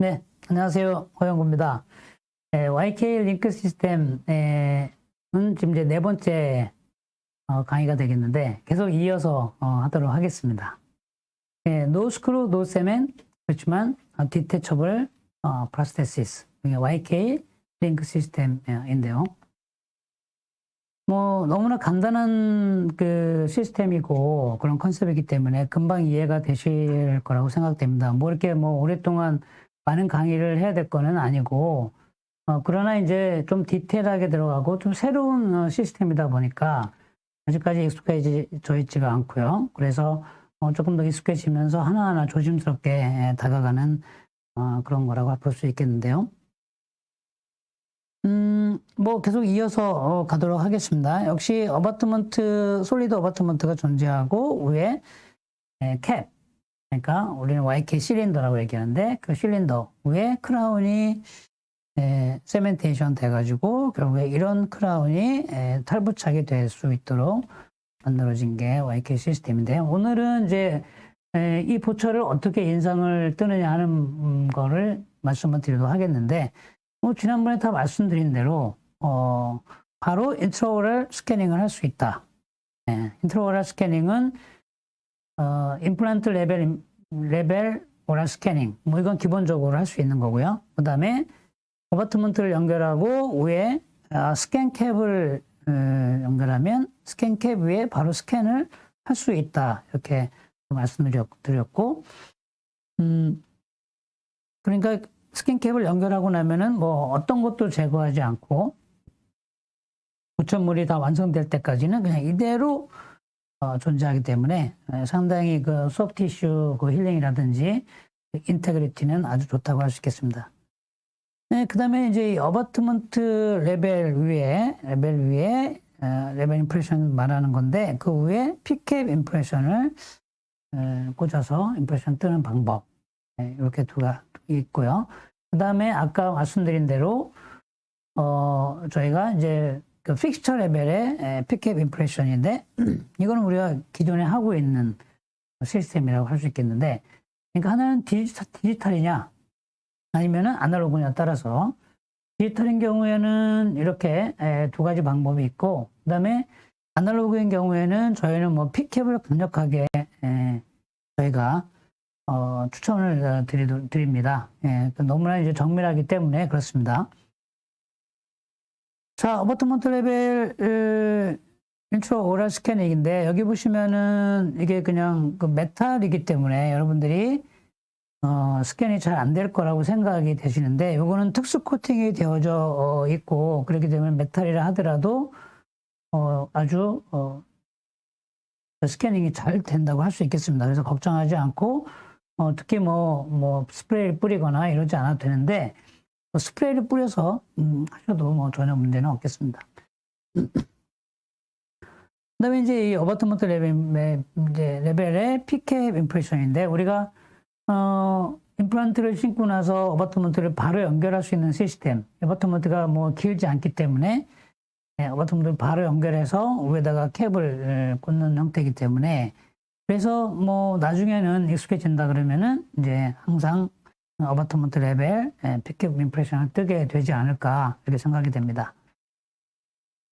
네, 안녕하세요. 허영구입니다. YK 링크 시스템은 지금 이제 네 번째 강의가 되겠는데 계속 이어서 하도록 하겠습니다. No screw, no cement, 그렇지만 detachable prosthesis, YK 링크 시스템인데요. 뭐 너무나 간단한 그 시스템이고 그런 컨셉이기 때문에 금방 이해가 되실 거라고 생각됩니다. 뭐 이렇게 뭐 오랫동안 많은 강의를 해야 될 거는 아니고, 그러나 이제 좀 디테일하게 들어가고 좀 새로운 시스템이다 보니까 아직까지 익숙해져 있지가 않고요. 그래서 조금 더 익숙해지면서 하나하나 조심스럽게 다가가는 그런 거라고 볼 수 있겠는데요. 뭐 계속 이어서 가도록 하겠습니다. 역시 솔리드 어바트먼트가 존재하고 위에 캡, 그러니까 우리는 YK 실린더라고 얘기하는데 그 실린더 위에 크라운이 세멘테이션 돼가지고 결국에 이런 크라운이 탈부착이 될 수 있도록 만들어진 게 YK 시스템인데, 오늘은 이제 이 보철을 어떻게 인상을 뜨느냐 하는 거를 말씀을 드리도록 하겠는데, 지난번에 다 말씀드린 대로 바로 인트라오럴 스캐닝을 할 수 있다. 인트라오럴 스캐닝은 임플란트 레벨 오랄 스캐닝, 뭐 이건 기본적으로 할 수 있는 거고요. 그 다음에 어바트먼트를 연결하고 위에 스캔 캡을 연결하면 스캔 캡 위에 바로 스캔을 할 수 있다. 이렇게 말씀드렸고, 그러니까 스캔 캡을 연결하고 나면은 뭐 어떤 것도 제거하지 않고 보천물이 다 완성될 때까지는 그냥 이대로 존재하기 때문에 상당히 그 소프티슈 그 힐링이라든지 인테그리티는 아주 좋다고 할 수 있겠습니다. 네, 그 다음에 이제 어바트먼트 레벨 위에 레벨 임프레션 말하는 건데, 그 위에 피캡 임프레션을 꽂아서 임프레션 뜨는 방법, 이렇게 두가 있고요. 그 다음에 아까 말씀드린 대로 저희가 이제 그 픽스처 레벨의 피캡 임프레션인데 이거는 우리가 기존에 하고 있는 시스템이라고 할 수 있겠는데, 그러니까 하나는 디지털이냐 아니면은 아날로그냐에 따라서, 디지털인 경우에는 이렇게 두 가지 방법이 있고, 그 다음에 아날로그인 경우에는 저희는 뭐 피캡을 강력하게 저희가 추천을 드립니다. 너무나 이제 정밀하기 때문에 그렇습니다. 자, 어바트먼트 레벨 인트라오럴 스캐닝인데, 여기 보시면은 이게 그냥 그 메탈이기 때문에 여러분들이 스캔이 잘 안 될 거라고 생각이 되시는데, 요거는 특수 코팅이 되어져 있고, 그렇기 때문에 메탈이라 하더라도 아주 스캐닝이 잘 된다고 할 수 있겠습니다. 그래서 걱정하지 않고, 특히 뭐 스프레이를 뿌리거나 이러지 않아도 되는데, 스프레이를 뿌려서 하셔도 뭐 전혀 문제는 없겠습니다. 그다음에 이제 이 어바트먼트 레벨의 피캡 임프레션인데, 우리가 임플란트를 신고 나서 어바트먼트를 바로 연결할 수 있는 시스템, 어바트먼트가 뭐 길지 않기 때문에 어바트먼트를 바로 연결해서 위에다가 캡을 꽂는 형태이기 때문에, 그래서 뭐 나중에는 익숙해진다 그러면은 이제 항상 어바트먼트 레벨 피캡 임프레션을 뜨게 되지 않을까 이렇게 생각이 됩니다.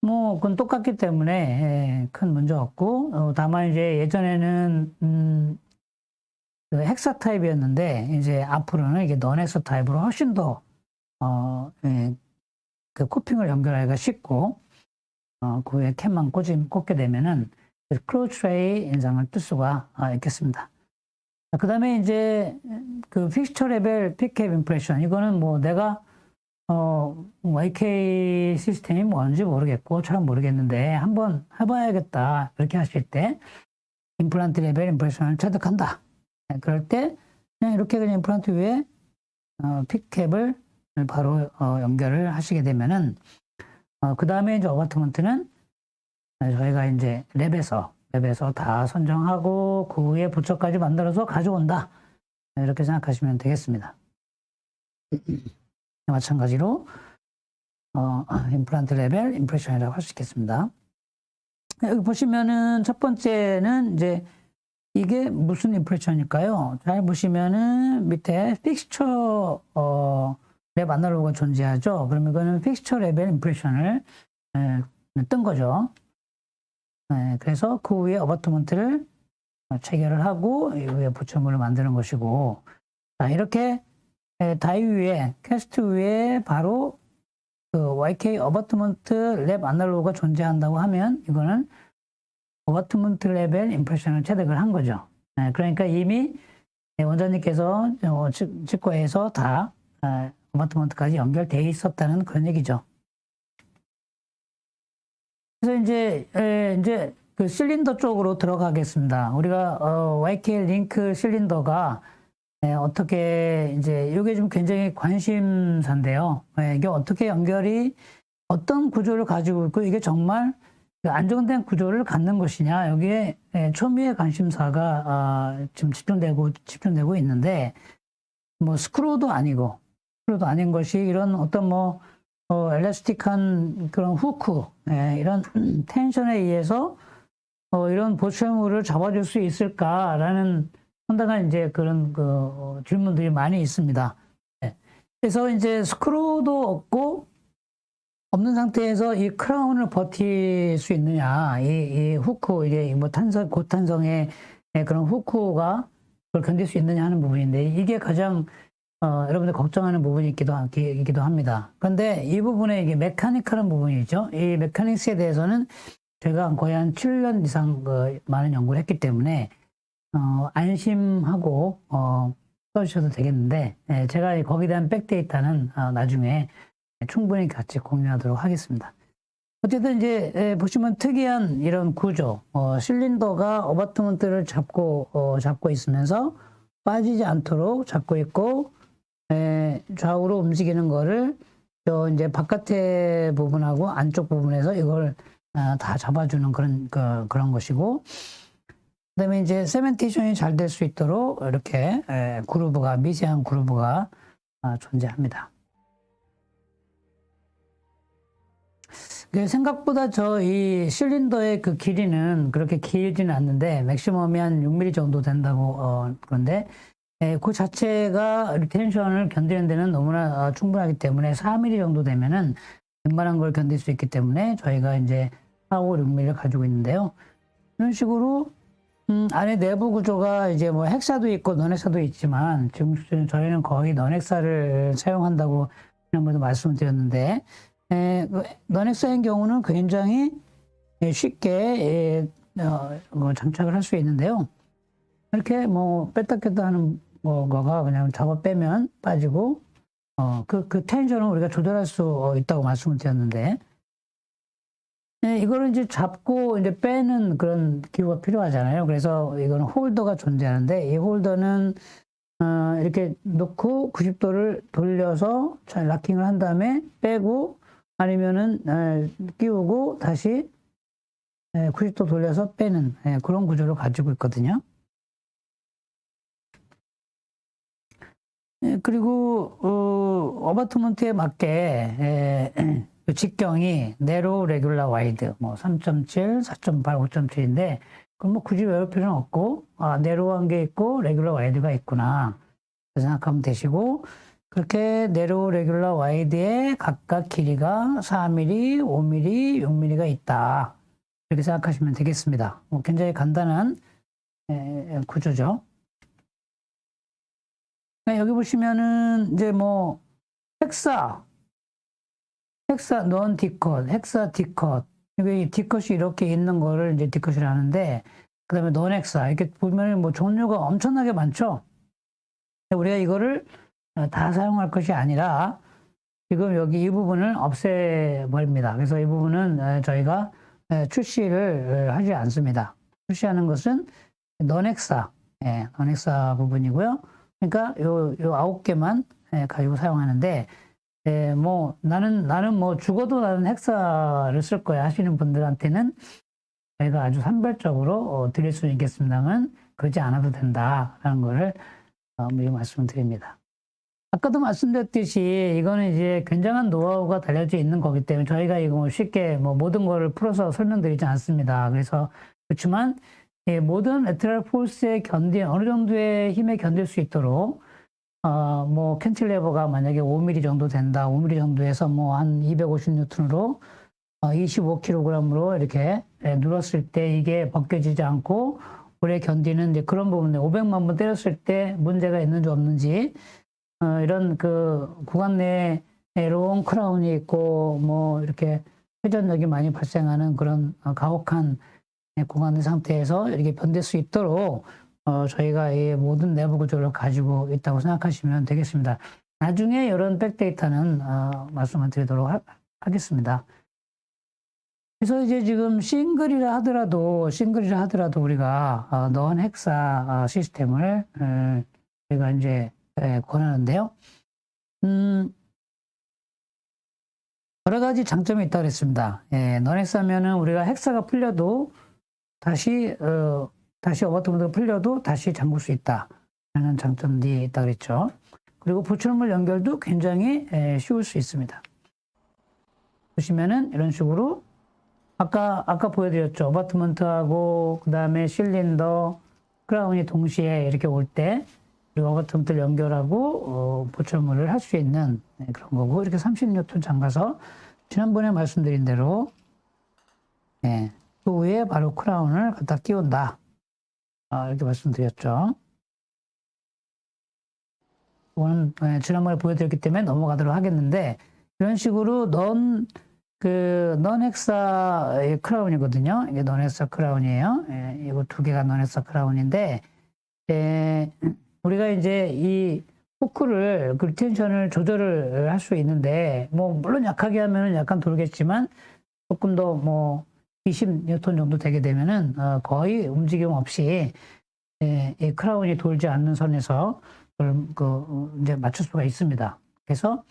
뭐 그건 똑같기 때문에 큰 문제 없고, 다만 이제 예전에는 그 헥사 타입이었는데 이제 앞으로는 이게 넌 헥사 타입으로 훨씬 더 그 코핑을 연결하기가 쉽고, 그 위에 캡만 꽂게 되면은 클로즈 트레이 인상을 뜰 수가 있겠습니다. 그 다음에 이제 그 픽스처 레벨 피캡 임프레션, 이거는 뭐 내가 YK 시스템이 뭔지 모르겠고 잘 모르겠는데 한번 해봐야겠다 이렇게 하실 때, 임플란트 레벨 임프레션을 체득한다. 그럴 때 그냥 이렇게 그냥 임플란트 위에 피캡을 바로 연결을 하시게 되면은, 그 다음에 이제 어바트먼트는 저희가 이제 랩에서 다 선정하고 그 위에 부처까지 만들어서 가져온다. 이렇게 생각하시면 되겠습니다. 마찬가지로 임플란트 레벨 임프레션이라고 할 수 있겠습니다. 여기 보시면은 첫 번째는 이제 이게 무슨 임프레션일까요? 잘 보시면은 밑에 픽스처 랩 아날로그가 존재하죠. 그러면 이거는 픽스처 레벨 임프레션을 뜬 거죠. 그래서 그 위에 어바트먼트를 체결을 하고 이 위에 부처물을 만드는 것이고, 자, 이렇게 다이 위에 캐스트 위에 바로 그 YK 어바트먼트 랩 아날로그가 존재한다고 하면 이거는 어바트먼트 레벨 임프레션을 체득을 한 거죠. 그러니까 이미 원장님께서 치과에서 다 어바트먼트까지 연결되어 있었다는 그런 얘기죠. 그래서 이제 그 실린더 쪽으로 들어가겠습니다. 우리가 YK 링크 실린더가 어떻게 이제 이게 좀 굉장히 관심사인데요. 이게 어떻게 연결이 어떤 구조를 가지고 있고 이게 정말 안정된 구조를 갖는 것이냐, 여기에 초미의 관심사가 지금 집중되고 있는데, 뭐 스크루도 아니고 스크루도 아닌 것이 이런 어떤 엘라스틱한 그런 후크, 이런 텐션에 의해서 이런 보철물을 잡아줄 수 있을까라는 상당한 이제 그런 질문들이 많이 있습니다. 그래서 이제 스크루도 없는 상태에서 이 크라운을 버틸 수 있느냐, 이 후크, 이게 뭐 고탄성의 그런 후크가 그걸 견딜 수 있느냐 하는 부분인데, 이게 가장 여러분들 걱정하는 부분이기도 합니다. 그런데 이 부분에 이게 메카니컬한 부분이죠. 이 메카닉스에 대해서는 제가 거의 한 7년 이상 많은 연구를 했기 때문에 안심하고 써주셔도 되겠는데, 제가 거기에 대한 백데이터는 나중에 충분히 같이 공유하도록 하겠습니다. 어쨌든 이제 보시면 특이한 이런 구조, 실린더가 어바트먼트를 잡고 있으면서 빠지지 않도록 잡고 있고, 좌우로 움직이는 거를 이제 바깥의 부분하고 안쪽 부분에서 이걸 다 잡아주는 그런 것이고, 그다음에 이제 세멘테이션이 잘 될 수 있도록 이렇게 미세한 그루브가 존재합니다. 생각보다 이 실린더의 그 길이는 그렇게 길지는 않는데, 맥시멈이 한 6mm 정도 된다고, 그런데, 그 자체가 리텐션을 견디는 데는 너무나 충분하기 때문에 4mm 정도 되면은 웬만한 걸 견딜 수 있기 때문에 저희가 이제 4, 5, 6mm를 가지고 있는데요. 이런 식으로, 안에 내부 구조가 이제 뭐 헥사도 있고 너넥사도 있지만, 지금 저희는 거의 너넥사를 사용한다고 지난번에도 말씀을 드렸는데, 너넥사인 경우는 굉장히 쉽게 장착을 할 수 있는데요. 이렇게 뺐다 꼈다 하는 거가 그냥 잡아 빼면 빠지고, 그 텐션은 우리가 조절할 수 있다고 말씀을 드렸는데, 이거를 이제 잡고 이제 빼는 그런 기구가 필요하잖아요. 그래서 이거는 홀더가 존재하는데, 이 홀더는 이렇게 놓고 90도를 돌려서 잘 락킹을 한 다음에 빼고, 아니면은 끼우고 다시 90도 돌려서 빼는 그런 구조를 가지고 있거든요. 그리고 어바트먼트에 맞게 직경이 네로 레귤라 와이드 3.7, 4.8, 5.7인데 그럼 굳이 외울 필요는 없고, 네로한 게 있고 레귤라 와이드가 있구나 생각하면 되시고, 그렇게 네로 레귤라 와이드에 각각 길이가 4mm, 5mm, 6mm가 있다, 이렇게 생각하시면 되겠습니다. 굉장히 간단한 구조죠. 여기 보시면은 이제 헥사 넌 디컷, 헥사 디컷, 여기 디컷이 이렇게 있는 거를 이제 디컷이라 하는데, 그 다음에 넌 헥사, 이렇게 보면은 종류가 엄청나게 많죠. 우리가 이거를 다 사용할 것이 아니라 지금 여기 이 부분을 없애버립니다. 그래서 이 부분은 저희가 출시를 하지 않습니다. 출시하는 것은 넌 헥사 부분이고요. 그러니까 요 9개만 가지고 사용하는데, 나는 죽어도 나는 헥사를 쓸 거야 하시는 분들한테는 저희가 아주 산별적으로 드릴 수 있겠습니다만, 그러지 않아도 된다라는 거를 미리 말씀을 드립니다. 아까도 말씀드렸듯이 이거는 이제 굉장한 노하우가 달려져 있는 거기 때문에 저희가 이거 쉽게 모든 거를 풀어서 설명드리지 않습니다. 그렇지만 모든 레터럴 포스에 어느 정도의 힘에 견딜 수 있도록 뭐 캔틸레버가 만약에 5mm 정도 된다. 5mm 정도에서 뭐 한 250N으로 25kg으로 이렇게 눌렀을 때 이게 벗겨지지 않고 오래 견디는 이제 그런 부분에 500만 번 때렸을 때 문제가 있는지 없는지 이런 그 구간 내에 롱 크라운이 있고 뭐 이렇게 회전력이 많이 발생하는 그런 가혹한 구간의 상태에서 이렇게 견딜 수 있도록 저희가 이 모든 내부 구조를 가지고 있다고 생각하시면 되겠습니다. 나중에 이런 백데이터는 말씀을 드리도록 하겠습니다. 그래서 이제 지금 싱글이라 하더라도 우리가 넌 헥사 시스템을 저희가 이제 권하는데요. 여러 가지 장점이 있다고 그랬습니다. 넌 헥사면은 우리가 헥사가 풀려도 다시 어바터먼트가 풀려도 다시 잠글 수 있다라는 장점이 있다고 그랬죠. 그리고 보철물 연결도 굉장히 쉬울 수 있습니다. 보시면은 이런 식으로 아까 보여드렸죠. 어바트먼트하고 그 다음에 실린더, 크라운이 동시에 이렇게 올 때 그리고 어바트먼트를 연결하고 보철물을 할 수 있는 그런 거고 이렇게 30N 잠가서 지난번에 말씀드린 대로 그 위에 바로 크라운을 갖다 끼운다. 이렇게 말씀드렸죠. 이거는 지난번에 보여드렸기 때문에 넘어가도록 하겠는데 이런 식으로 넌 헥사 크라운이거든요. 이게 넌 헥사 크라운이에요. 이거 두 개가 넌 헥사 크라운인데, 우리가 이제 이 포크를, 그 텐션을 조절을 할 수 있는데, 뭐, 물론 약하게 하면은 약간 돌겠지만, 조금 더 뭐, 20N 정도 되게 되면은, 거의 움직임 없이, 이 크라운이 돌지 않는 선에서, 이제 맞출 수가 있습니다. 그래서,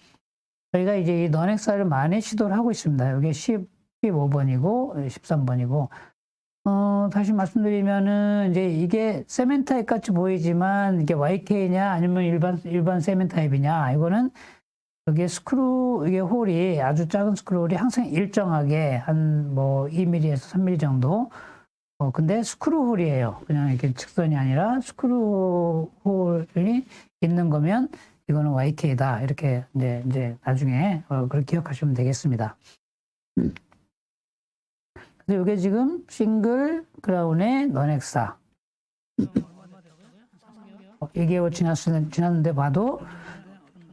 저희가 이제 이 넌 헥사를 많이 시도를 하고 있습니다. 이게 15번이고 13번이고 다시 말씀드리면은 이제 이게 세멘 타입 같이 보이지만 이게 YK냐 아니면 일반 세멘 타입이냐 이거는 여기에 이게 홀이 아주 작은 스크롤이 항상 일정하게 한 뭐 2mm에서 3mm 정도 근데 스크루 홀이에요. 그냥 이렇게 직선이 아니라 스크루 홀이 있는 거면 이거는 YK다. 이렇게 이제 나중에 그렇게 기억하시면 되겠습니다. 그래서 이게 지금 싱글 크라운의 넌 헥사. 2개월 지났는데 봐도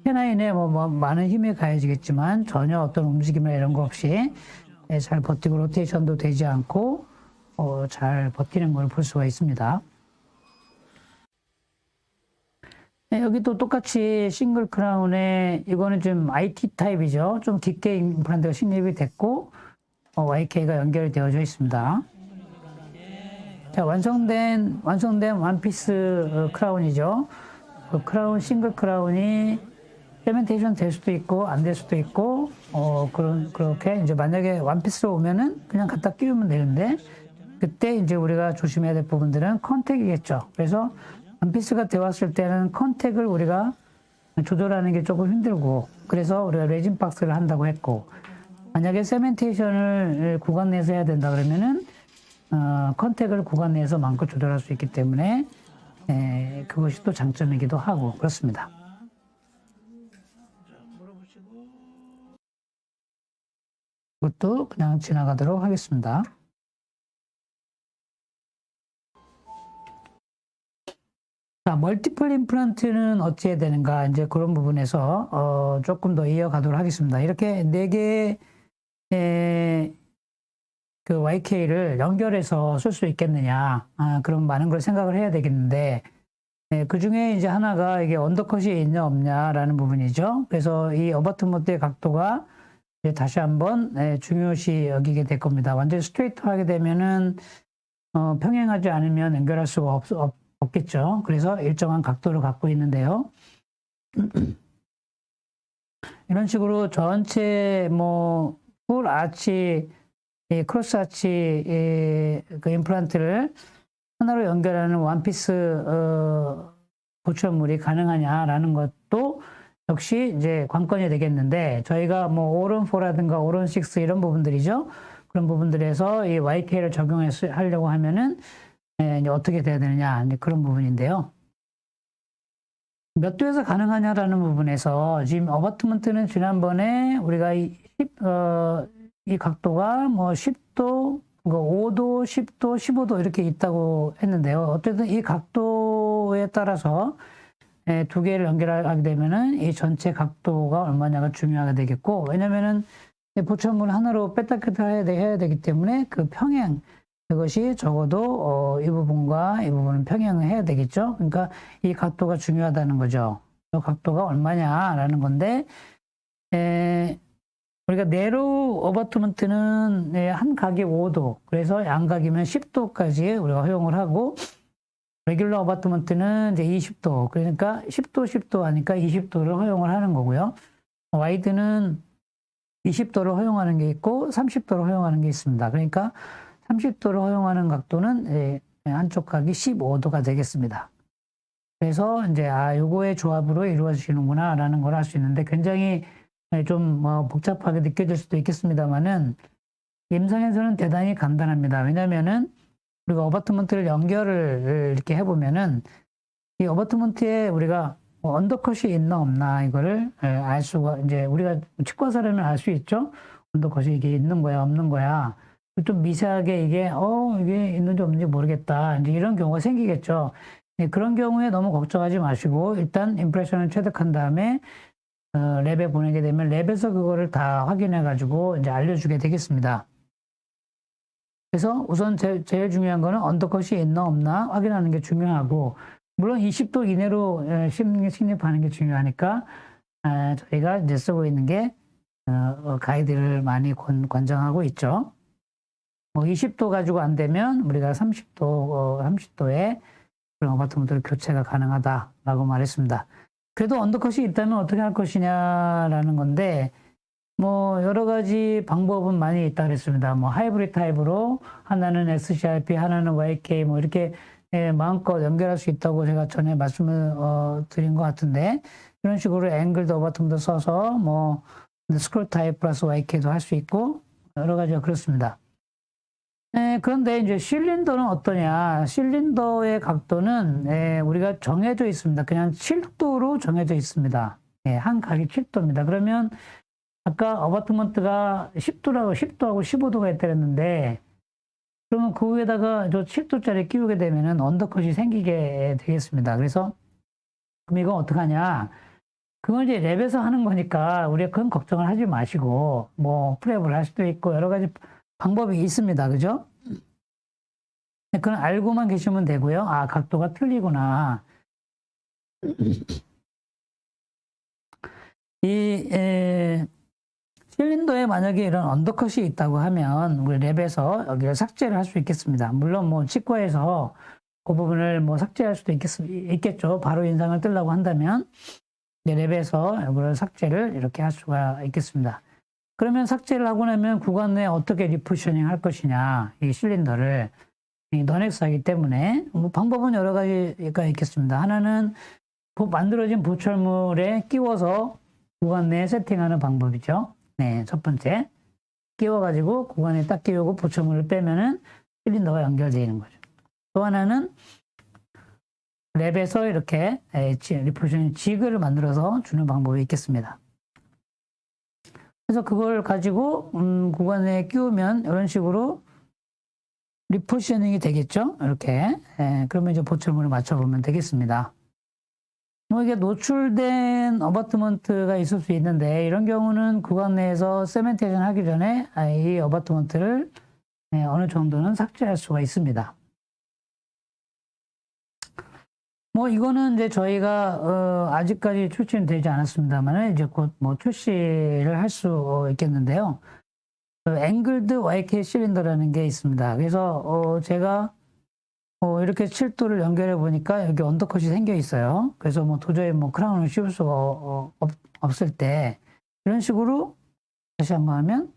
캐나인에 뭐 많은 힘이 가해지겠지만 전혀 어떤 움직임이나 이런 거 없이 잘 버티고 로테이션도 되지 않고 잘 버티는 걸 볼 수가 있습니다. 여기도 똑같이 싱글 크라운에 이거는 좀 IT 타입이죠. 좀 깊게 임플란트가 식립이 됐고 YK가 연결이 되어져 있습니다. 자, 완성된 원피스 크라운이죠. 크라운 싱글 크라운이 세멘테이션 될 수도 있고 안 될 수도 있고 그렇게 이제 만약에 원피스로 오면은 그냥 갖다 끼우면 되는데 그때 이제 우리가 조심해야 될 부분들은 컨택이겠죠. 그래서 원피스가 되었을 때는 컨택을 우리가 조절하는 게 조금 힘들고 그래서 우리가 레진 박스를 한다고 했고 만약에 세멘테이션을 구간 내에서 해야 된다 그러면은 컨택을 구간 내에서 마음껏 조절할 수 있기 때문에 그것이 또 장점이기도 하고 그렇습니다. 그것도 그냥 지나가도록 하겠습니다. 자, 멀티플 임플란트는 어찌 해야 되는가 이제 그런 부분에서 조금 더 이어가도록 하겠습니다. 이렇게 4개의 그 YK를 연결해서 쓸 수 있겠느냐 그럼 많은 걸 생각을 해야 되겠는데 그 중에 이제 하나가 이게 언더컷이 있냐 없냐라는 부분이죠. 그래서 이 어바트먼트의 각도가 이제 다시 한번 중요시 여기게 될 겁니다. 완전히 스트레이트하게 되면은 평행하지 않으면 연결할 수가 없겠죠. 그래서 일정한 각도를 갖고 있는데요. 이런 식으로 전체 뭐 풀 아치, 크로스 아치 그 임플란트를 하나로 연결하는 원피스 보철물이 가능하냐라는 것도 역시 이제 관건이 되겠는데 저희가 뭐 오런 4라든가 오런 6 이런 부분들이죠. 그런 부분들에서 이 YK를 적용하려고 하면은 이제 어떻게 돼야 되느냐, 이제 그런 부분인데요. 몇 도에서 가능하냐라는 부분에서 지금 어바트먼트는 지난번에 우리가 이 각도가 뭐 10도, 5도, 10도, 15도 이렇게 있다고 했는데요. 어쨌든 이 각도에 따라서 두 개를 연결하게 되면은 이 전체 각도가 얼마냐가 중요하게 되겠고, 왜냐면은 보철물 하나로 뺐다 꼈다 해야 되기 때문에 그 평행, 그것이 적어도 이 부분과 이 부분은 평행을 해야 되겠죠. 그러니까 이 각도가 중요하다는 거죠. 이 각도가 얼마냐라는 건데, 우리가 네로우 어바트먼트는 한 각이 5도, 그래서 양각이면 10도까지 우리가 허용을 하고, 레귤러 어바트먼트는 이제 20도, 그러니까 10도, 10도 하니까 20도를 허용을 하는 거고요. 와이드는 20도를 허용하는 게 있고 30도를 허용하는 게 있습니다. 그러니까 30도를 허용하는 각도는 한쪽 각이 15도가 되겠습니다. 그래서 이제 요거의 조합으로 이루어지는구나 라는 걸 알 수 있는데, 굉장히 좀 복잡하게 느껴질 수도 있겠습니다만은 임상에서는 대단히 간단합니다. 왜냐면은 우리가 어바트먼트를 연결을 이렇게 해보면은 이 어바트먼트에 우리가 언더컷이 있나 없나 이거를 알 수가, 이제 우리가 치과사라면 알 수 있죠. 언더컷이 이게 있는 거야 없는 거야. 좀 미세하게 이게 있는지 없는지 모르겠다, 이제 이런 경우가 생기겠죠. 그런 경우에 너무 걱정하지 마시고 일단 임프레션을 체득한 다음에 랩에 보내게 되면 랩에서 그거를 다 확인해 가지고 이제 알려주게 되겠습니다. 그래서 우선 제일 중요한 거는 언더컷이 있나 없나 확인하는 게 중요하고, 물론 20도 이내로 식립하는 게 중요하니까 저희가 이제 쓰고 있는 게 가이드를 많이 권장하고 있죠. 20도 가지고 안 되면 우리가 30도에 그런 어바트먼트를 교체가 가능하다라고 말했습니다. 그래도 언더컷이 있다면 어떻게 할 것이냐라는 건데, 여러 가지 방법은 많이 있다 그랬습니다. 하이브리드 타입으로 하나는 SCRP, 하나는 YK 이렇게 마음껏 연결할 수 있다고 제가 전에 말씀을 드린 것 같은데, 이런 식으로 앵글드 어바트먼트 써서 스크롤 타입 플러스 YK도 할 수 있고 여러 가지가 그렇습니다. 그런데 이제 실린더는 어떠냐? 실린더의 각도는 우리가 정해져 있습니다. 그냥 7도로 정해져 있습니다. 한 각이 7도입니다. 그러면 아까 어바트먼트가 10도하고 15도가 있다 그랬는데, 그러면 그 위에다가 저 7도짜리 끼우게 되면은 언더컷이 생기게 되겠습니다. 그래서 그럼 이건 어떡하냐? 그건 이제 랩에서 하는 거니까 우리가 그건 걱정을 하지 마시고 프랩을 할 수도 있고 여러 가지 방법이 있습니다. 그죠? 그건 알고만 계시면 되고요. 각도가 틀리구나. 실린더에 만약에 이런 언더컷이 있다고 하면 우리 랩에서 여기를 삭제를 할 수 있겠습니다. 물론 치과에서 그 부분을 삭제할 수도 있겠죠. 바로 인상을 뜨려고 한다면 랩에서 여기를 삭제를 이렇게 할 수가 있겠습니다. 그러면 삭제를 하고 나면 구간 내에 어떻게 리포지셔닝 할 것이냐, 이 실린더를 너넥스하기 때문에 방법은 여러 가지가 있겠습니다. 하나는 만들어진 보철물에 끼워서 구간 내에 세팅하는 방법이죠. 네, 첫 번째. 끼워가지고 구간에 딱 끼우고 보철물을 빼면은 실린더가 연결되어 있는 거죠. 또 하나는 랩에서 이렇게 리포지셔닝 지그를 만들어서 주는 방법이 있겠습니다. 그래서 그걸 가지고 구간에 끼우면 이런 식으로 리포지셔닝이 되겠죠. 이렇게. 그러면 이제 보철물을 맞춰보면 되겠습니다. 이게 노출된 어바트먼트가 있을 수 있는데, 이런 경우는 구간 내에서 세멘테이션 하기 전에 이 어바트먼트를 어느 정도는 삭제할 수가 있습니다. 이거는 이제 저희가 아직까지 출시는 되지 않았습니다만 이제 곧 출시를 할 수 있겠는데요. 앵글드 YK 실린더라는 게 있습니다. 그래서 제가 이렇게 7도를 연결해 보니까 여기 언더컷이 생겨 있어요. 그래서 도저히 크라운을 씌울 수가 없을 때 이런 식으로 다시 한번 하면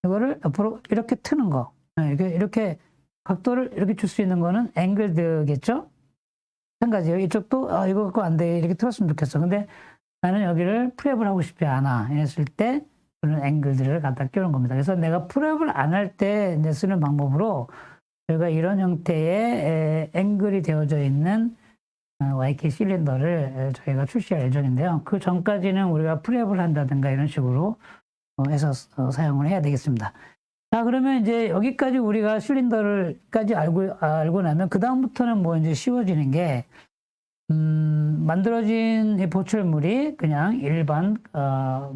이거를 옆으로 이렇게 트는 거, 이렇게 각도를 이렇게 줄 수 있는 거는 앵글드겠죠. 마찬가지예요. 이쪽도 이거 갖고 안 돼, 이렇게 틀었으면 좋겠어. 근데 나는 여기를 프랩을 하고 싶지 않아 이랬을 때 그런 앵글들을 갖다 끼우는 겁니다. 그래서 내가 프랩을 안 할 때 쓰는 방법으로 저희가 이런 형태의 앵글이 되어져 있는 YK 실린더를 저희가 출시할 예정인데요. 그 전까지는 우리가 프랩을 한다든가 이런 식으로 해서 사용을 해야 되겠습니다. 자, 그러면 이제 여기까지 우리가 실린더를까지 알고 나면 그다음부터는 뭐 이제 쉬워지는 게, 만들어진 이 보철물이 그냥 일반,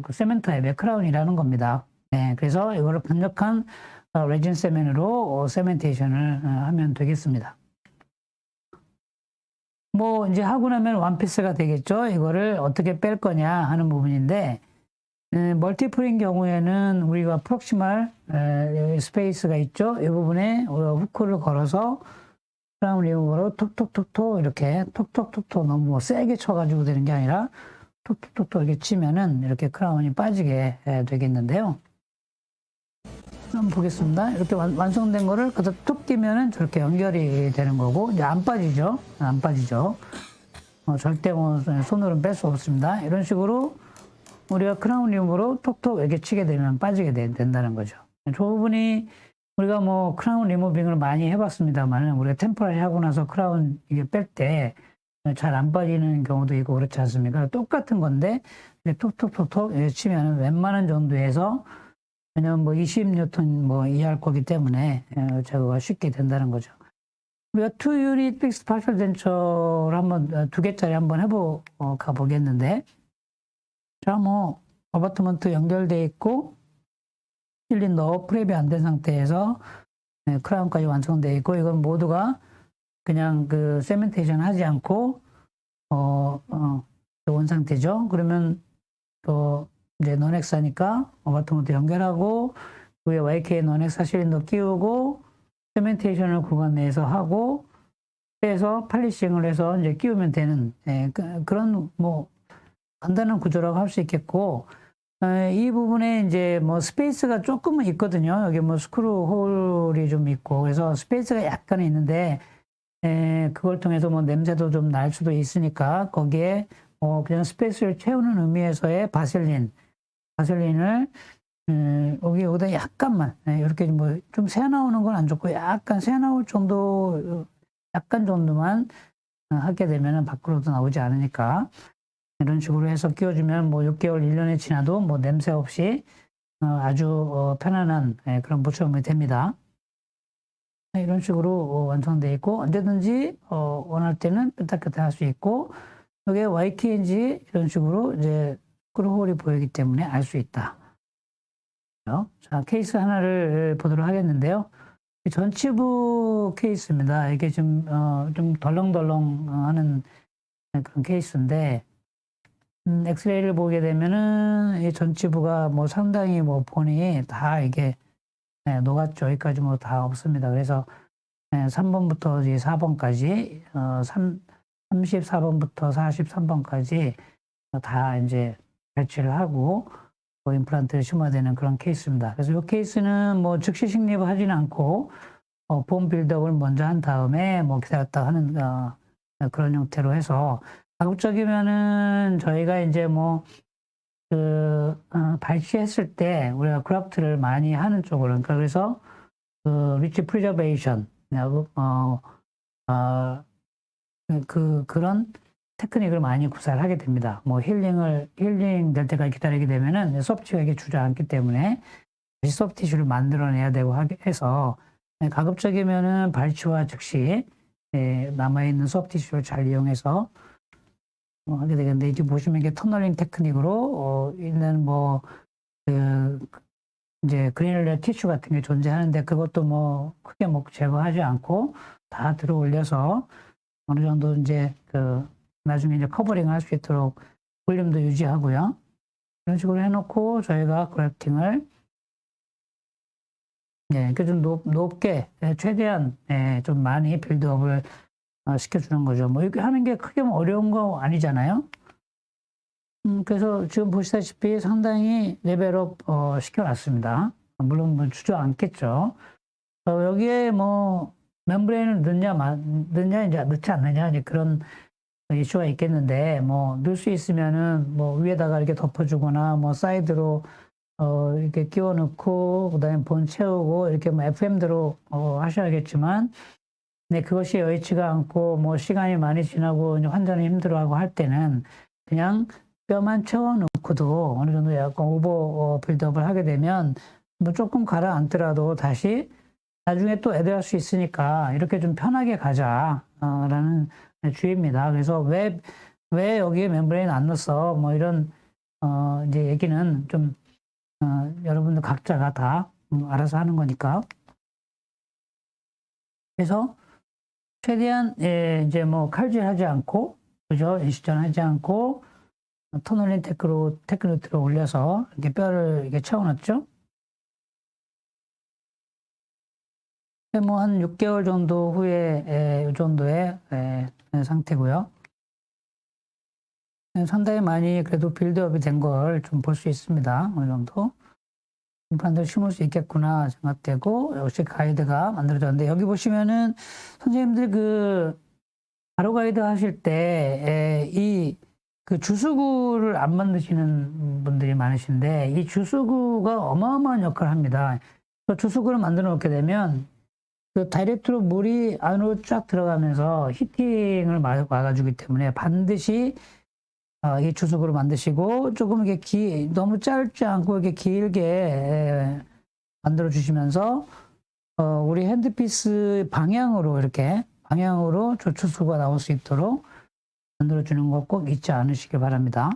그 세멘타입의 크라운이라는 겁니다. 네, 그래서 이거를 강력한 레진 세멘으로 세멘테이션을 하면 되겠습니다. 뭐 이제 하고 나면 원피스가 되겠죠. 이거를 어떻게 뺄 거냐 하는 부분인데, 멀티플인 경우에는 우리가 프록시말 스페이스가 있죠. 이 부분에 우리가 후크를 걸어서 크라운 리무버로 톡톡톡톡 이렇게 톡톡톡톡 너무 뭐 세게 쳐가지고 되는 게 아니라 톡톡톡톡 이렇게 치면은 이렇게 크라운이 빠지게 되겠는데요. 한번 보겠습니다. 이렇게 완성된 거를 그래서 툭 끼면은 저렇게 연결이 되는 거고, 이제 안 빠지죠. 안 빠지죠. 절대 뭐 손으로는 뺄 수 없습니다. 이런 식으로 우리가 크라운 리무버로 톡톡 이렇게 치게 되면 빠지게 된다는 거죠. 저 부분이 우리가 뭐 크라운 리무빙을 많이 해봤습니다만, 우리가 템포러리 하고 나서 크라운 이게 뺄 때 잘 안 빠지는 경우도 있고 그렇지 않습니까? 똑같은 건데 톡톡톡톡 이렇게 치면 웬만한 정도에서, 왜냐면 뭐 20뉴턴 뭐 이해할 거기 때문에 제거가 쉽게 된다는 거죠. 우리가 2유닛 픽스 파셜 덴처를 한번 2개짜리 한번 가보겠는데, 자, 뭐 어바트먼트 연결돼 있고 실린더 프랩이 안 된 상태에서 크라운까지 완성돼 있고, 이건 모두가 그냥 그 세멘테이션 하지 않고 원 상태죠. 그러면 또 이제 논엑사니까 어바트먼트 연결하고 위에 YK 논엑사 실린더 끼우고 세멘테이션을 구간 내에서 하고 빼서 팔리싱을 해서 이제 끼우면 되는 그런 뭐 간단한 구조라고 할 수 있겠고, 이 부분에 이제 뭐 스페이스가 조금은 있거든요. 여기 뭐 스크루 홀이 좀 있고, 그래서 스페이스가 약간 있는데, 그걸 통해서 뭐 냄새도 좀 날 수도 있으니까, 거기에 그냥 스페이스를 채우는 의미에서의 바셀린을, 여기보다 약간만, 이렇게 뭐 좀 새 나오는 건 안 좋고, 약간 새 나올 정도, 약간 정도만 하게 되면은 밖으로도 나오지 않으니까, 이런 식으로 해서 끼워주면 뭐 6개월, 1년이 지나도 뭐 냄새 없이 아주 편안한 그런 보철물이 됩니다. 이런 식으로 완성되어 있고, 언제든지 원할 때는 뺐다뺐다 할 수 있고, 이게 YK인지 이런 식으로 이제 스크루홀이 보이기 때문에 알 수 있다. 자, 케이스 하나를 보도록 하겠는데요. 전치부 케이스입니다. 이게 좀 덜렁덜렁 하는 그런 케이스인데, 엑스레이를 보게 되면은 이 전치부가 뭐 상당히 뭐 본이 다 이게 녹았죠. 여기까지 뭐 다 없습니다. 그래서 3번부터 4번까지 34번부터 43번까지 다 이제 배치를 하고 임플란트를 심어야 되는 그런 케이스입니다. 그래서 이 케이스는 뭐 즉시 식립을 하지는 않고 본 빌드업을 먼저 한 다음에 뭐 기다렸다 하는 그런 형태로 해서, 가급적이면은 저희가 이제 뭐 발치했을 때 우리가 그래프트를 많이 하는 쪽으로, 그러니까 그래서 리치 프리저베이션 그런 테크닉을 많이 구사를 하게 됩니다. 뭐 힐링 될 때까지 기다리게 되면은 소프트가 이게 주저앉기 때문에 다시 소프트 티슈를 만들어내야 되고 해서, 가급적이면은 발치와 즉시 남아있는 소프트 티슈를 잘 이용해서 하게 되겠는데, 이제 보시면 이게 터널링 테크닉으로 있는 뭐 이제 그래놀라 티슈 같은 게 존재하는데, 그것도 뭐 크게 뭐 제거하지 않고 다 들어 올려서 어느 정도 이제 나중에 이제 커버링을 할 수 있도록 볼륨도 유지하고요. 이런 식으로 해놓고 저희가 그래프팅을 좀 높게 최대한 좀 많이 빌드업을 시켜주는 거죠. 뭐 이렇게 하는 게 크게 뭐 어려운 거 아니잖아요. 그래서 지금 보시다시피 상당히 레벨업 시켜놨습니다. 물론 뭐 주저앉겠죠. 여기에 뭐 멤브레인을 넣냐 이제 넣지 않느냐 이제 그런 이슈가 있겠는데, 뭐 넣을 수 있으면은 뭐 위에다가 이렇게 덮어주거나 뭐 사이드로 이렇게 끼워 넣고, 그 다음에 본 채우고, 이렇게 뭐 FM대로, 하셔야겠지만, 네, 그것이 여의치가 않고, 뭐, 시간이 많이 지나고, 이제 환자는 힘들어하고 할 때는, 그냥 뼈만 채워놓고도 어느 정도 약간 오버 빌드업을 하게 되면, 뭐 조금 가라앉더라도 다시 나중에 또 애들할 수 있으니까, 이렇게 좀 편하게 가자, 라는 주의입니다. 그래서 왜 여기에 멤브레인 안 넣었어? 뭐 이런, 이제 얘기는 좀, 여러분들 각자가 다 알아서 하는 거니까. 그래서 최대한 이제 뭐 칼질하지 않고, 그죠? 인시전 하지 않고 터널린 테크노트로 올려서 이렇게 뼈를 이렇게 채워놨죠. 뭐 한 6개월 정도 후에 이 정도의 상태고요. 상당히 많이 그래도 빌드업이 된 걸 좀 볼 수 있습니다. 어느 정도. 임플란트를 심을 수 있겠구나 생각되고, 역시 가이드가 만들어졌는데, 여기 보시면은 선생님들 그 바로 가이드 하실 때 그 주수구를 안 만드시는 분들이 많으신데, 이 주수구가 어마어마한 역할을 합니다. 그 주수구를 만들어 놓게 되면 그 다이렉트로 물이 안으로 쫙 들어가면서 히팅을 막아주기 때문에 반드시 이 주석으로 만드시고, 조금 이렇게 너무 짧지 않고 이렇게 길게 만들어 주시면서 우리 핸드피스 방향으로 조추수가 나올 수 있도록 만들어 주는 거 꼭 잊지 않으시길 바랍니다.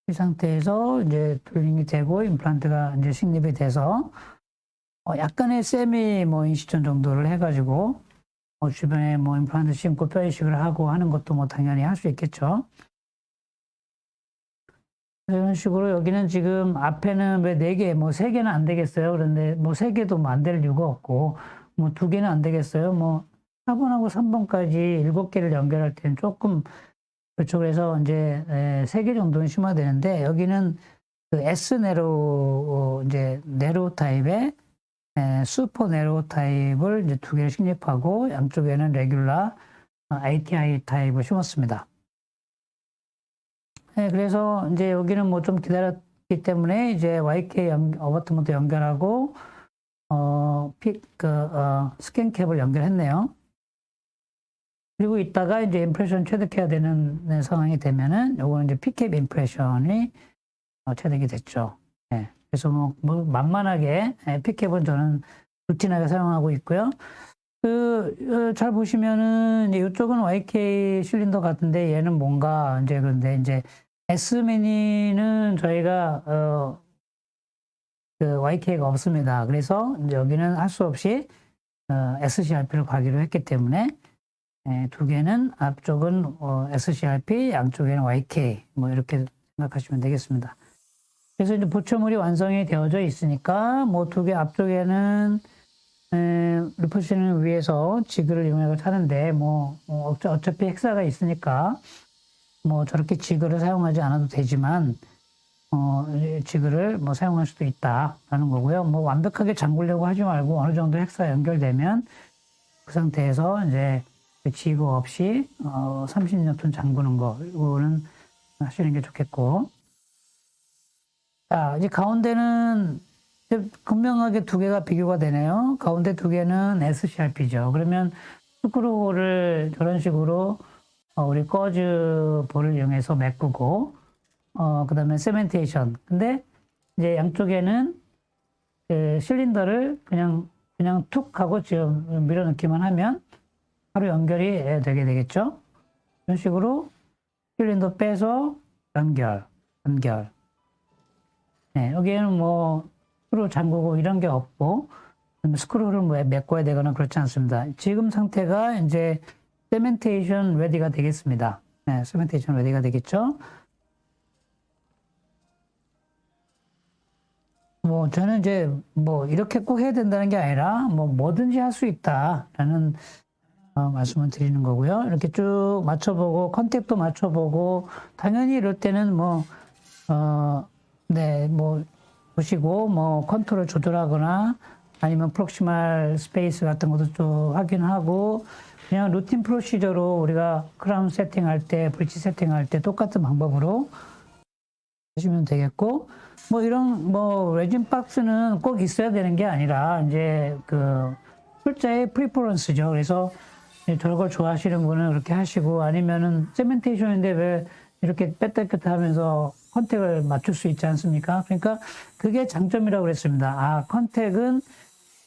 이 상태에서 이제 툴링이 되고 임플란트가 이제 식립이 돼서 약간의 세미 뭐 인시전 정도를 해가지고 주변에 뭐 임플란트 심고 뼈 이식을 하고 하는 것도 뭐 당연히 할 수 있겠죠. 이런 식으로 여기는 지금 앞에는 왜 4개, 뭐 3개는 안 되겠어요. 그런데 뭐 3개도 뭐 안 될 이유가 없고, 뭐 2개는 안 되겠어요. 뭐 4번하고 3번까지 7개를 연결할 때는 조금, 그렇죠. 그래서 이제 3개 정도는 심어야 되는데, 여기는 그 S 네로, 이제 네로 타입의 슈퍼 네로 타입을 이제 2개를 식립하고, 양쪽에는 레귤라 ATI 타입을 심었습니다. 네, 그래서 이제 여기는 뭐 좀 기다렸기 때문에 이제 YK 어버트먼트 연결하고, 스캔캡을 연결했네요. 그리고 이따가 이제 임프레션 체득해야 되는 상황이 되면은 요거는 이제 P캡 임프레션이 체득이 됐죠. 네, 그래서 뭐 만만하게 P캡은 저는 루틴하게 사용하고 있고요. 잘 보시면은 이쪽은 YK 실린더 같은데 얘는 뭔가 이제 그런데 이제 S미니는 저희가 그 YK가 없습니다. 그래서 이제 여기는 할 수 없이 SCRP를 가기로 했기 때문에 2개는 앞쪽은 SCRP, 양쪽에는 YK 뭐 이렇게 생각하시면 되겠습니다. 그래서 이제 보초물이 완성이 되어져 있으니까 뭐 2개 앞쪽에는 리포지션을 위해서 지그를 이용해서 하는데 뭐 어차피 헥사가 있으니까 뭐 저렇게 지그를 사용하지 않아도 되지만 지그를 뭐 사용할 수도 있다라는 거고요. 뭐 완벽하게 잠그려고 하지 말고 어느 정도 헥사 연결되면 그 상태에서 이제 지그 없이 30뉴턴 잠그는 거 이거는 하시는 게 좋겠고. 자, 이제 가운데는 분명하게 2개가 비교가 되네요. 가운데 2개는 SCRP죠. 그러면 스크루를 저런 식으로 우리 꺼즈 볼을 이용해서 메꾸고, 그 다음에 세멘테이션. 근데 이제 양쪽에는 그 실린더를 그냥 툭 하고 지금 밀어넣기만 하면 바로 연결이 되게 되겠죠. 이런 식으로 실린더 빼서 연결. 네, 여기에는 뭐 스크루 잠그고 이런 게 없고, 스크루를 뭐 메꿔야 되거나 그렇지 않습니다. 지금 상태가 이제 세멘테이션 레디가 되겠습니다. 네, 세멘테이션 레디가 되겠죠. 뭐 저는 이제 뭐 이렇게 꼭 해야 된다는 게 아니라 뭐든지 할 수 있다라는 말씀을 드리는 거고요. 이렇게 쭉 맞춰보고 컨택도 맞춰보고 당연히 이럴 때는 네, 뭐 보시고 뭐 컨트롤 조절하거나 아니면 프록시말 스페이스 같은 것도 좀 확인하고 그냥 루틴 프로시저로 우리가 크라운 세팅할 때, 브릿지 세팅할 때 똑같은 방법으로 하시면 되겠고, 뭐 이런 레진 박스는 꼭 있어야 되는 게 아니라 이제 그 출자의 프리퍼런스죠. 그래서 저걸 좋아하시는 분은 그렇게 하시고, 아니면은 세멘테이션인데 왜 이렇게 뺐다 꼈다 하면서 컨택을 맞출 수 있지 않습니까? 그러니까 그게 장점이라고 그랬습니다. 아, 컨택은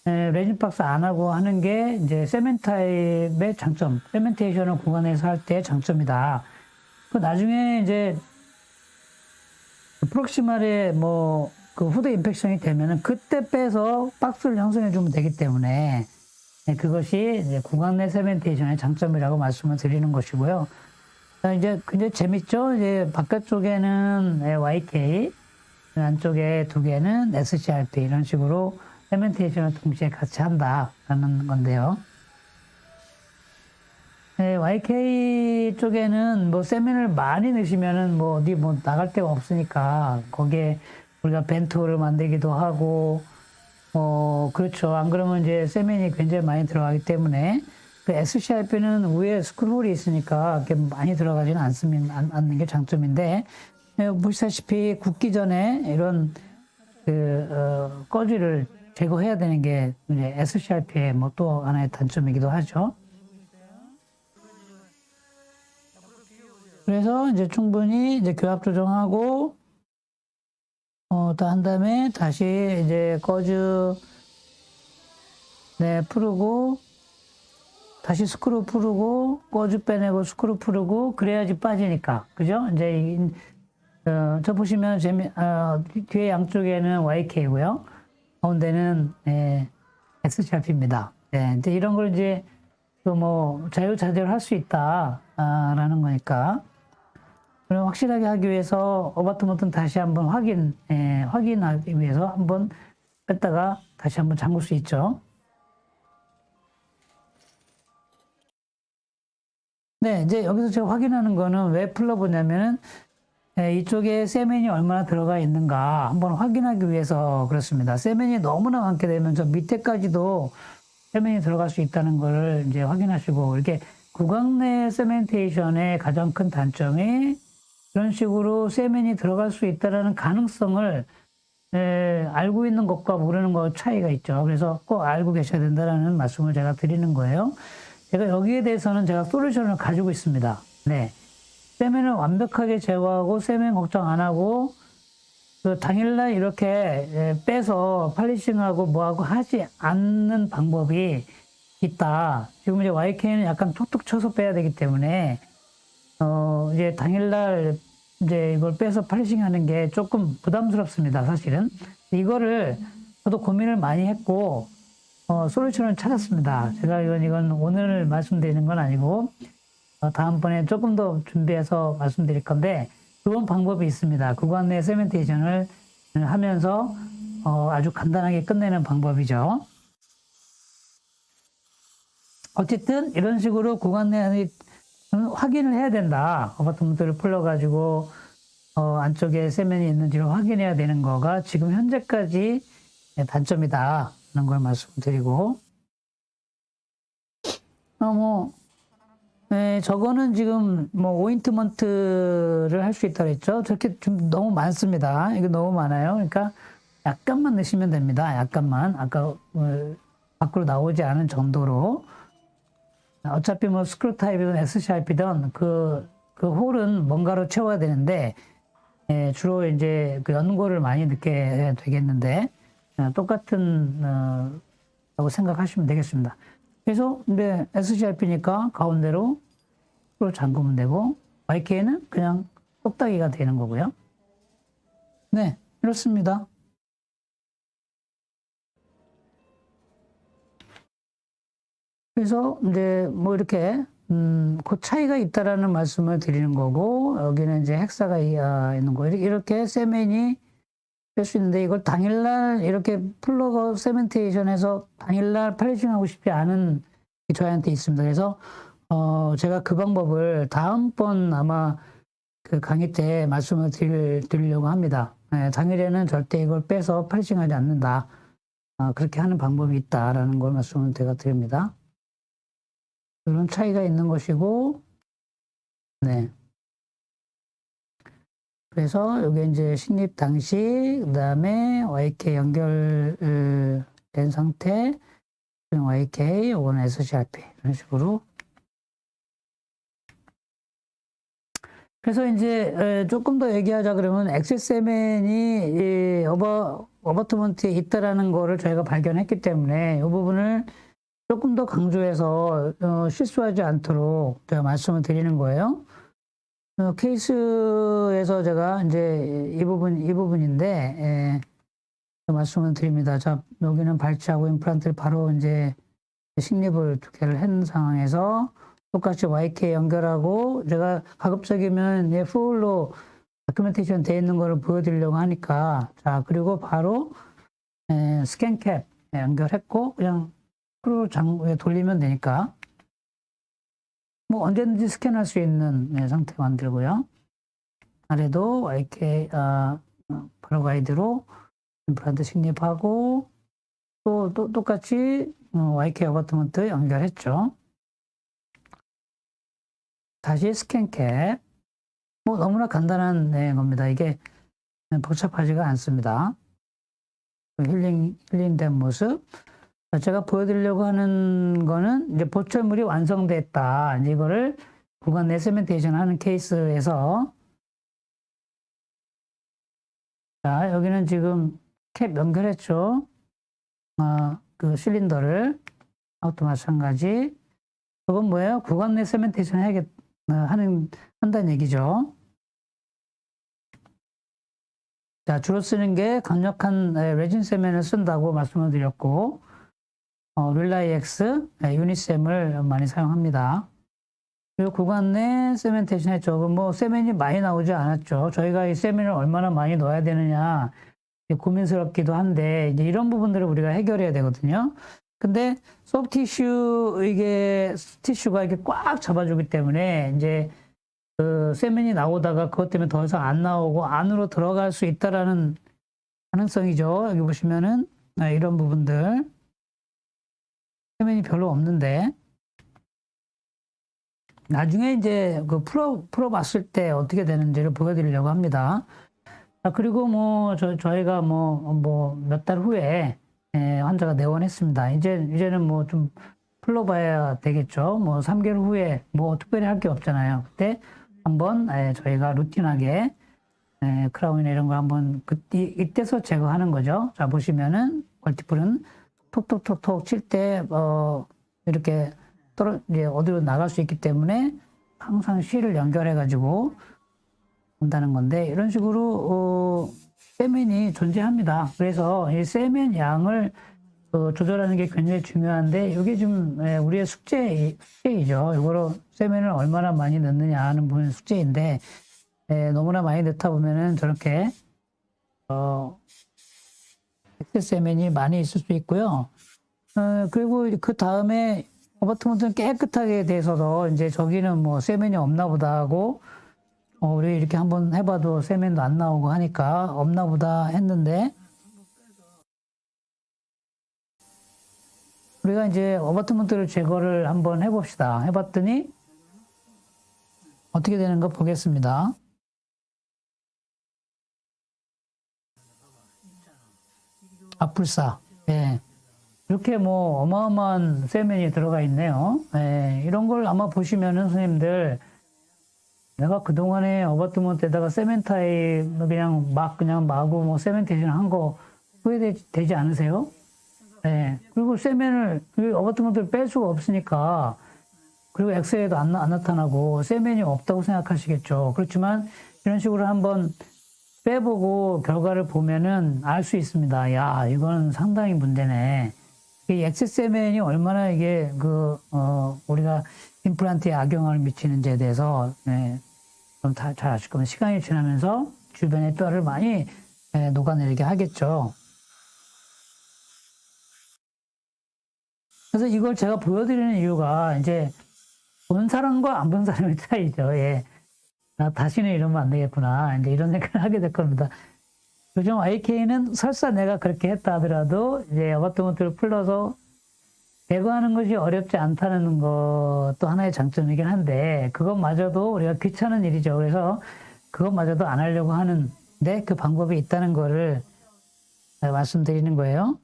레진 박스 안 하고 하는 게 이제 세멘타입의 장점, 세멘테이션을 구간에서 할 때 장점이다. 그 나중에 이제 프록시말에 그 후드 인펙션이 되면은 그때 빼서 박스를 형성해 주면 되기 때문에 그것이 이제 구간 내 세멘테이션의 장점이라고 말씀을 드리는 것이고요. 이제 굉장히 재밌죠? 이제 바깥쪽에는 YK, 안쪽에 두 개는 SCRP 이런 식으로 세멘테이션을 동시에 같이 한다라는 건데요. YK 쪽에는 세멘을 많이 넣으시면은 어디 나갈 데가 없으니까 거기에 우리가 벤토를 만들기도 하고 그렇죠. 안 그러면 이제 세멘이 굉장히 많이 들어가기 때문에 그 SCRP는 위에 스크롤이 있으니까 그렇게 많이 들어가지는 않는 게 장점인데 보시다시피 굽기 전에 이런 꺼지를 제거해야 되는 게 이제 SCRP의 또 하나의 단점이기도 하죠. 그래서 이제 충분히 이제 교합 조정하고 또 한 다음에 다시 이제 꺼즈 풀고 다시 스크루 풀고 꺼즈 빼내고 스크루 풀고 그래야지 빠지니까 그죠? 이제 저 보시면 뒤에 양쪽에는 YK고요. 가운데는 SCRP입니다. 네, 이제 이런 걸 이제 자유자재로 할 수 있다라는 거니까. 그럼 확실하게 하기 위해서 어바트먼트는 다시 한번 확인하기 위해서 한번 뺐다가 다시 한번 잠글 수 있죠. 네, 이제 여기서 제가 확인하는 거는 왜 풀러보냐면은 이쪽에 세멘이 얼마나 들어가 있는가 한번 확인하기 위해서 그렇습니다. 세멘이 너무나 많게 되면 저 밑에까지도 세멘이 들어갈 수 있다는 걸 이제 확인하시고 이렇게 구강 내 세멘테이션의 가장 큰 단점이 이런 식으로 세멘이 들어갈 수 있다는 가능성을 알고 있는 것과 모르는 것 차이가 있죠. 그래서 꼭 알고 계셔야 된다는 말씀을 제가 드리는 거예요. 제가 여기에 대해서는 제가 솔루션을 가지고 있습니다. 네. 세멘을 완벽하게 제거하고 세멘 걱정 안 하고 당일날 이렇게 빼서 팔리싱하고 뭐하고 하지 않는 방법이 있다. 지금 이제 YK는 약간 툭툭 쳐서 빼야 되기 때문에 이제 당일날 이제 이걸 빼서 팔리싱 하는 게 조금 부담스럽습니다, 사실은. 이거를 저도 고민을 많이 했고, 솔루션을 찾았습니다. 제가 이건 오늘 말씀드리는 건 아니고, 다음번에 조금 더 준비해서 말씀드릴 건데, 그런 방법이 있습니다. 구간 내 세멘테이션을 하면서, 아주 간단하게 끝내는 방법이죠. 어쨌든, 이런 식으로 구간 내 확인을 해야 된다. 어바트먼트를 풀러가지고 안쪽에 세면이 있는지를 확인해야 되는 거가 지금 현재까지 단점이다. 라는 걸 말씀드리고 저거는 지금 오인트먼트를 할 수 있다고 했죠. 저렇게 좀 너무 많습니다. 이거 너무 많아요. 그러니까 약간만 넣으시면 됩니다. 약간만. 아까 밖으로 나오지 않은 정도로. 어차피 스크루 타입이든 SCRP든 그 홀은 뭔가로 채워야 되는데, 주로 이제 그 연고를 많이 넣게 되겠는데, 똑같은, 라고 생각하시면 되겠습니다. 그래서, 근데 SCRP니까 가운데로 잠그면 되고, YK는 그냥 똑딱이가 되는 거고요. 네, 이렇습니다. 그래서 이제 이렇게 그 차이가 있다라는 말씀을 드리는 거고 여기는 이제 헥사가 있는 거 이렇게 세멘이 뺄 수 있는데 이걸 당일날 이렇게 플러그 세멘테이션해서 당일날 팔리싱하고 싶지 않은 저희한테 있습니다. 그래서 제가 그 방법을 다음번 아마 그 강의 때 말씀을 드리려고 합니다. 당일에는 절대 이걸 빼서 팔리싱하지 않는다. 그렇게 하는 방법이 있다라는 걸 말씀을 제가 드립니다. 그런 차이가 있는 것이고, 네. 그래서 여기 이제 식립 당시, 그 다음에 YK 연결된 상태, YK, 요거는 SCRP, 이런 식으로. 그래서 이제 조금 더 얘기하자 그러면 XSMN이 어버트먼트에 있다라는 거를 저희가 발견했기 때문에 이 부분을 조금 더 강조해서 실수하지 않도록 제가 말씀을 드리는 거예요. 케이스에서 제가 이제 이 부분인데 말씀을 드립니다. 자, 여기는 발치하고 임플란트를 바로 이제 식립을 두 개를 한 상황에서 똑같이 YK 연결하고 제가 가급적이면 풀로 다큐멘테이션 되어 있는 거를 보여드리려고 하니까 자, 그리고 바로 스캔캡 연결했고 그냥 프로 장에 돌리면 되니까 뭐 언제든지 스캔할 수 있는 상태 만들고요. 아래도 YK 바로 가이드로 임플란트 식립하고 또 똑같이 YK 어버트먼트 연결했죠. 다시 스캔캡. 뭐 너무나 간단한 겁니다. 이게 복잡하지가 않습니다. 힐링된 모습. 제가 보여드리려고 하는 거는 이제 보철물이 완성됐다. 이제 이거를 구간 내 세멘테이션 하는 케이스에서 자, 여기는 지금 캡 연결했죠. 그 실린더를 아웃도 마찬가지. 그건 뭐예요? 구간 내 세멘테이션 한다는 얘기죠. 자, 주로 쓰는 게 강력한 레진 세멘을 쓴다고 말씀을 드렸고, 릴라이엑스, 유니셈을 많이 사용합니다. 그리고 구간 내 세멘테이션 했죠. 뭐, 세멘이 많이 나오지 않았죠. 저희가 이 세멘을 얼마나 많이 넣어야 되느냐, 고민스럽기도 한데, 이제 이런 부분들을 우리가 해결해야 되거든요. 근데, 소프티슈, 이게, 티슈가 이렇게 꽉 잡아주기 때문에, 이제, 그, 세멘이 나오다가 그것 때문에 더 이상 안 나오고 안으로 들어갈 수 있다라는 가능성이죠. 여기 보시면은, 이런 부분들. 세면이 별로 없는데 나중에 이제 그 풀어봤을 때 어떻게 되는지를 보여드리려고 합니다. 그리고 뭐 저희가 뭐 몇 달 후에 환자가 내원했습니다. 이제는 뭐 좀 풀러봐야 되겠죠. 뭐 3개월 후에 뭐 특별히 할 게 없잖아요. 그때 한번 저희가 루틴하게 크라운이나 이런 거 한번 이때서 제거하는 거죠. 자, 보시면은 멀티플은 톡톡톡톡 칠 때, 이렇게 이제 어디로 나갈 수 있기 때문에 항상 실을 연결해가지고 온다는 건데, 이런 식으로, 세면이 존재합니다. 그래서 이 세면 양을 조절하는 게 굉장히 중요한데, 이게 좀 우리의 숙제이죠. 이거로 세면을 얼마나 많이 넣느냐 하는 부분이 숙제인데, 너무나 많이 넣다 보면은 저렇게, 세면이 많이 있을 수 있고요. 그리고 그 다음에 어버트먼트는 깨끗하게 돼서도 이제 저기는 뭐 세면이 없나 보다 하고 우리 이렇게 한번 해봐도 세면도 안 나오고 하니까 없나 보다 했는데 우리가 이제 어버트먼트를 제거를 한번 해봅시다. 해봤더니 어떻게 되는 거 보겠습니다. 앞불사. 예. 이렇게 뭐 어마어마한 세면이 들어가 있네요. 예. 이런 걸 아마 보시면은 선생님들 내가 그동안에 어버트먼트에다가 세멘타이 그냥 마구 뭐 세멘테이션 한 거 후회되지 않으세요? 예. 그리고 세면을 어버트먼트를 뺄 수가 없으니까 그리고 엑스레이도 안 나타나고 세면이 없다고 생각하시겠죠. 그렇지만 이런 식으로 한번 빼보고 결과를 보면은 알 수 있습니다. 야, 이건 상당히 문제네. 이 엑스세면이 얼마나 이게 우리가 임플란트에 악영향을 미치는지에 대해서 좀 잘 아실 겁니다. 시간이 지나면서 주변의 뼈를 많이 녹아내리게 하겠죠. 그래서 이걸 제가 보여드리는 이유가 이제 본 사람과 안 본 사람의 차이죠. 예. 나 다시는 이러면 안 되겠구나. 이제 이런 생각을 하게 될 겁니다. 요즘 YK는 설사 내가 그렇게 했다 하더라도 이제 어버트먼트를 풀러서 제거하는 것이 어렵지 않다는 것도 하나의 장점이긴 한데 그것마저도 우리가 귀찮은 일이죠. 그래서 그것마저도 안 하려고 하는데 그 방법이 있다는 거를 말씀드리는 거예요.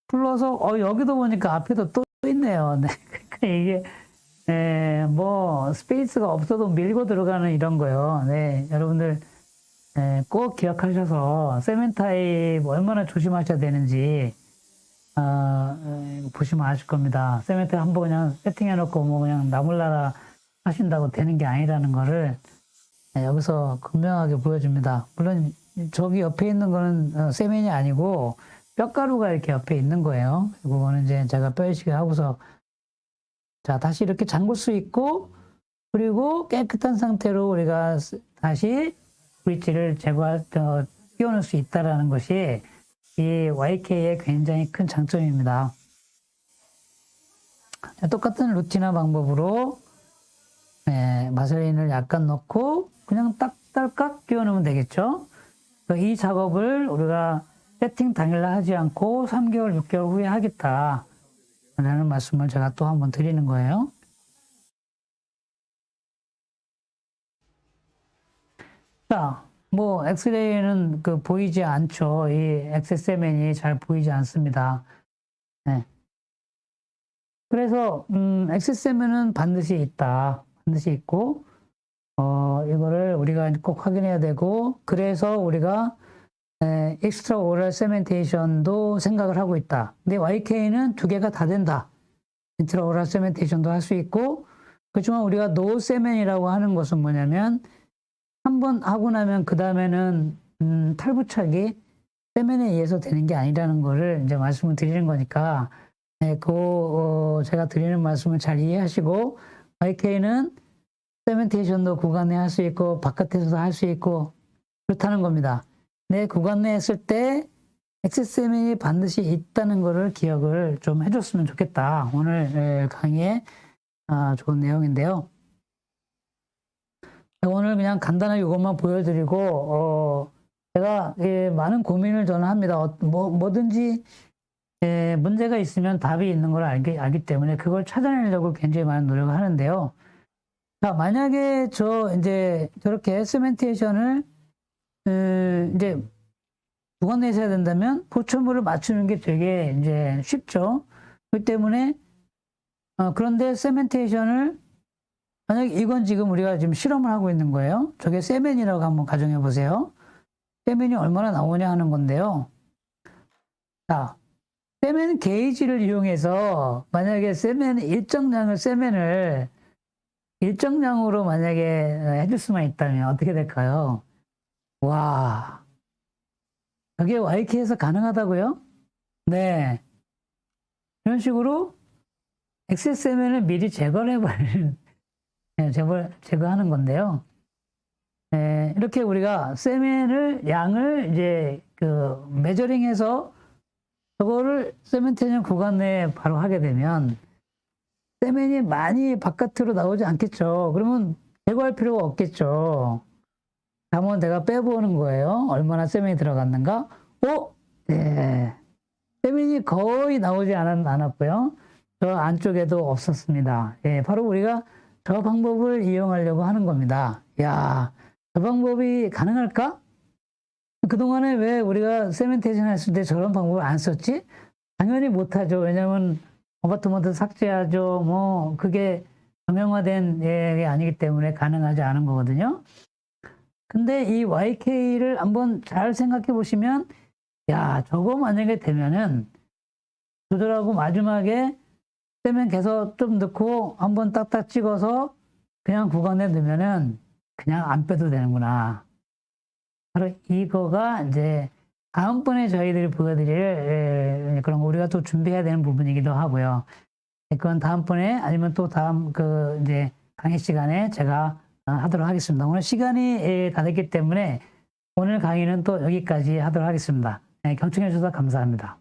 불러서 여기도 보니까 앞에도 또 있네요. 네. 그러니까 이게 뭐 스페이스가 없어도 밀고 들어가는 이런 거요. 네, 여러분들 꼭 기억하셔서 세멘타입 얼마나 조심하셔야 되는지 보시면 아실 겁니다. 세멘타입 한번 그냥 세팅해놓고 뭐 그냥 나몰라라 하신다고 되는 게 아니라는 거를 여기서 분명하게 보여줍니다. 물론 저기 옆에 있는 거는 세면이 아니고 뼈가루가 이렇게 옆에 있는 거예요. 그거는 이제 제가 뼈이식을 하고서 자 다시 이렇게 잠글 수 있고 그리고 깨끗한 상태로 우리가 다시 브릿지를 끼워넣을 수 있다는 것이 이 YK의 굉장히 큰 장점입니다. 똑같은 루틴화 방법으로 마슬린을 약간 넣고 그냥 딸깍 끼워넣으면 되겠죠. 이 작업을 우리가 세팅 당일날 하지 않고 3개월, 6개월 후에 하겠다 라는 말씀을 제가 또 한번 드리는 거예요. 자, 뭐 엑스레이는 보이지 않죠. 이 엑세세멘이 잘 보이지 않습니다. 네. 그래서 엑세세멘은 반드시 있다. 반드시 있고 이거를 우리가 꼭 확인해야 되고 그래서 우리가 익스트라 오럴 세멘테이션도 생각을 하고 있다. 근데 YK는 두 개가 다 된다. 인트라 오럴 세멘테이션도 할 수 있고 그렇지만 우리가 노 세멘이라고 하는 것은 뭐냐면 한번 하고 나면 그 다음에는 탈부착이 세면에 의해서 되는 게 아니라는 거를 이제 말씀을 드리는 거니까 제가 드리는 말씀을 잘 이해하시고 YK는 세멘테이션도 구간 내에 할 수 있고 바깥에서도 할 수 있고 그렇다는 겁니다. 내 구간 내에 했을 때 엑세세멘이 반드시 있다는 거를 기억을 좀 해줬으면 좋겠다. 오늘 강의의 좋은 내용인데요. 오늘 그냥 간단하게 이것만 보여드리고 제가 많은 고민을 저는 합니다. 뭐든지 문제가 있으면 답이 있는 걸 알기 때문에 그걸 찾아내려고 굉장히 많은 노력을 하는데요. 자, 만약에 이제 저렇게 세멘테이션을 이제 구간 내에서 해야 된다면 포천물을 맞추는 게 되게 이제 쉽죠. 그렇기 때문에 그런데 세멘테이션을 만약에 이건 지금 우리가 지금 실험을 하고 있는 거예요. 저게 세멘이라고 한번 가정해 보세요. 세멘이 얼마나 나오냐 하는 건데요. 자, 세멘 게이지를 이용해서 만약에 세멘을 일정량으로 만약에 해줄 수만 있다면 어떻게 될까요? 와, 저게 YK에서 가능하다고요? 네. 이런 식으로 엑세스 세멘을 미리 제거를 해버리는 제거하는 건데요. 이렇게 우리가 세멘을 양을 이제 메저링해서 저거를 세멘테이션 구간 내에 바로 하게 되면 세멘이 많이 바깥으로 나오지 않겠죠. 그러면 제거할 필요가 없겠죠. 한번 내가 빼보는 거예요. 얼마나 세멘이 들어갔는가? 네. 세멘이 거의 나오지 않았고요. 저 안쪽에도 없었습니다. 바로 우리가 저 방법을 이용하려고 하는 겁니다. 야, 저 방법이 가능할까? 그동안에 왜 우리가 세멘테이션 했을 때 저런 방법을 안 썼지? 당연히 못하죠. 왜냐하면 어바트먼트 삭제하죠. 뭐 그게 정형화된 게 아니기 때문에 가능하지 않은 거거든요. 근데 이 YK를 한번 잘 생각해 보시면 야, 저거 만약에 되면은 조절하고 마지막에 세면 계속 좀 넣고 한번 딱딱 찍어서 그냥 구간에 넣으면은 그냥 안 빼도 되는구나. 바로 이거가 이제 다음번에 저희들이 보여드릴 그런 거 우리가 또 준비해야 되는 부분이기도 하고요. 그건 다음번에 아니면 또 다음 이제 강의 시간에 제가 하도록 하겠습니다. 오늘 시간이 다 됐기 때문에 오늘 강의는 또 여기까지 하도록 하겠습니다. 경청해 주셔서 감사합니다.